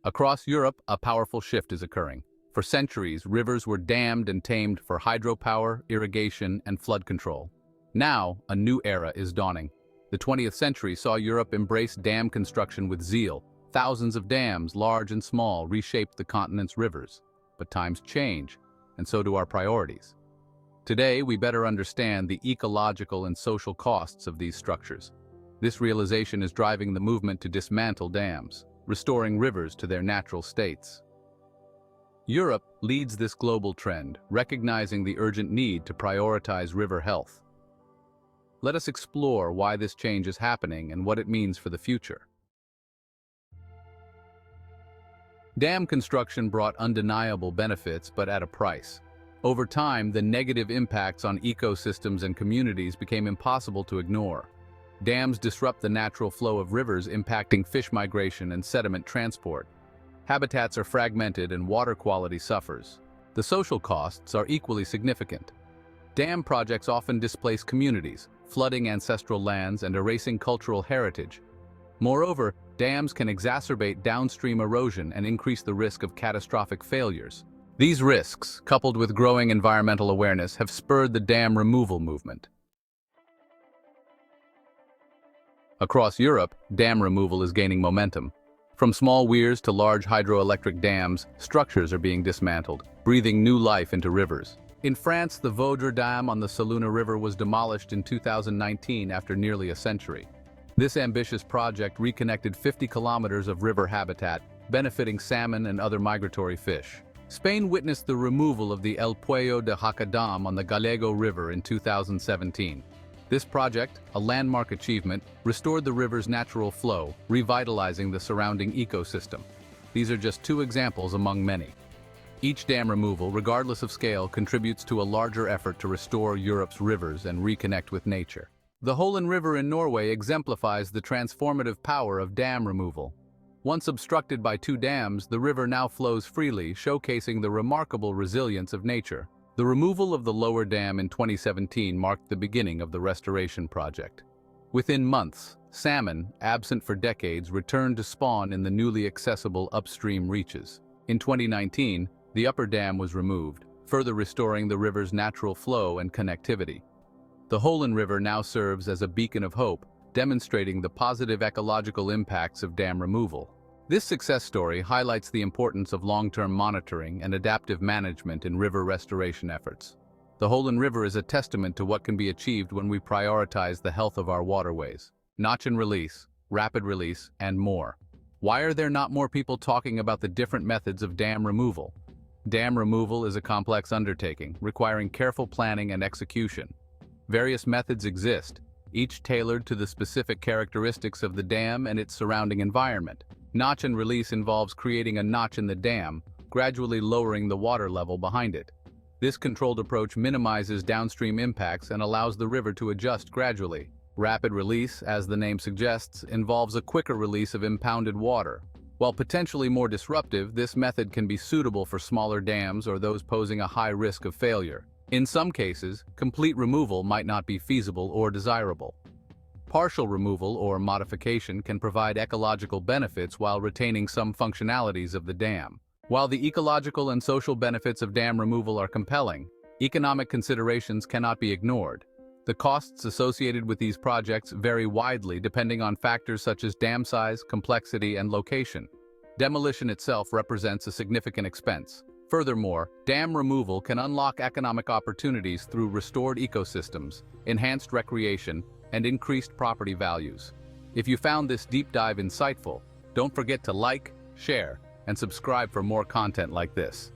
Across Europe, a powerful shift is occurring. For centuries, rivers were dammed and tamed for hydropower, irrigation, and flood control. Now, a new era is dawning. The 20th century saw Europe embrace dam construction with zeal. Thousands of dams, large and small, reshaped the continent's rivers. But times change, and so do our priorities. Today, we better understand the ecological and social costs of these structures. This realization is driving the movement to dismantle dams, restoring rivers to their natural states. Europe leads this global trend, recognizing the urgent need to prioritize river health. Let us explore why this change is happening and what it means for the future. Dam construction brought undeniable benefits, but at a price. Over time, the negative impacts on ecosystems and communities became impossible to ignore. Dams disrupt the natural flow of rivers, impacting fish migration and sediment transport. Habitats are fragmented and water quality suffers. The social costs are equally significant. Dam projects often displace communities, flooding ancestral lands and erasing cultural heritage. Moreover, dams can exacerbate downstream erosion and increase the risk of catastrophic failures. These risks, coupled with growing environmental awareness, have spurred the dam removal movement. Across Europe, dam removal is gaining momentum. From small weirs to large hydroelectric dams, structures are being dismantled, breathing new life into rivers. In France, the Vaudre Dam on the Saluna River was demolished in 2019 after nearly a century. This ambitious project reconnected 50 kilometers of river habitat, benefiting salmon and other migratory fish. Spain witnessed the removal of the El Puello de Jaca Dam on the Gallego River in 2017. This project, a landmark achievement, restored the river's natural flow, revitalizing the surrounding ecosystem. These are just two examples among many. Each dam removal, regardless of scale, contributes to a larger effort to restore Europe's rivers and reconnect with nature. The Holland River in Norway exemplifies the transformative power of dam removal. Once obstructed by two dams, the river now flows freely, showcasing the remarkable resilience of nature. The removal of the lower dam in 2017 marked the beginning of the restoration project. Within months, salmon, absent for decades, returned to spawn in the newly accessible upstream reaches. In 2019, the upper dam was removed, further restoring the river's natural flow and connectivity. The Holland River now serves as a beacon of hope, demonstrating the positive ecological impacts of dam removal. This success story highlights the importance of long-term monitoring and adaptive management in river restoration efforts. The Holland River is a testament to what can be achieved when we prioritize the health of our waterways. Notch and release, rapid release, and more. Why are there not more people talking about the different methods of dam removal? Dam removal is a complex undertaking, requiring careful planning and execution. Various methods exist, each tailored to the specific characteristics of the dam and its surrounding environment. Notch and release involves creating a notch in the dam, gradually lowering the water level behind it. This controlled approach minimizes downstream impacts and allows the river to adjust gradually. Rapid release, as the name suggests, involves a quicker release of impounded water. While potentially more disruptive, this method can be suitable for smaller dams or those posing a high risk of failure. In some cases, complete removal might not be feasible or desirable. Partial removal or modification can provide ecological benefits while retaining some functionalities of the dam. While the ecological and social benefits of dam removal are compelling, economic considerations cannot be ignored. The costs associated with these projects vary widely depending on factors such as dam size, complexity, and location. Demolition itself represents a significant expense. Furthermore, dam removal can unlock economic opportunities through restored ecosystems, enhanced recreation, and increased property values. If you found this deep dive insightful, don't forget to like, share, and subscribe for more content like this.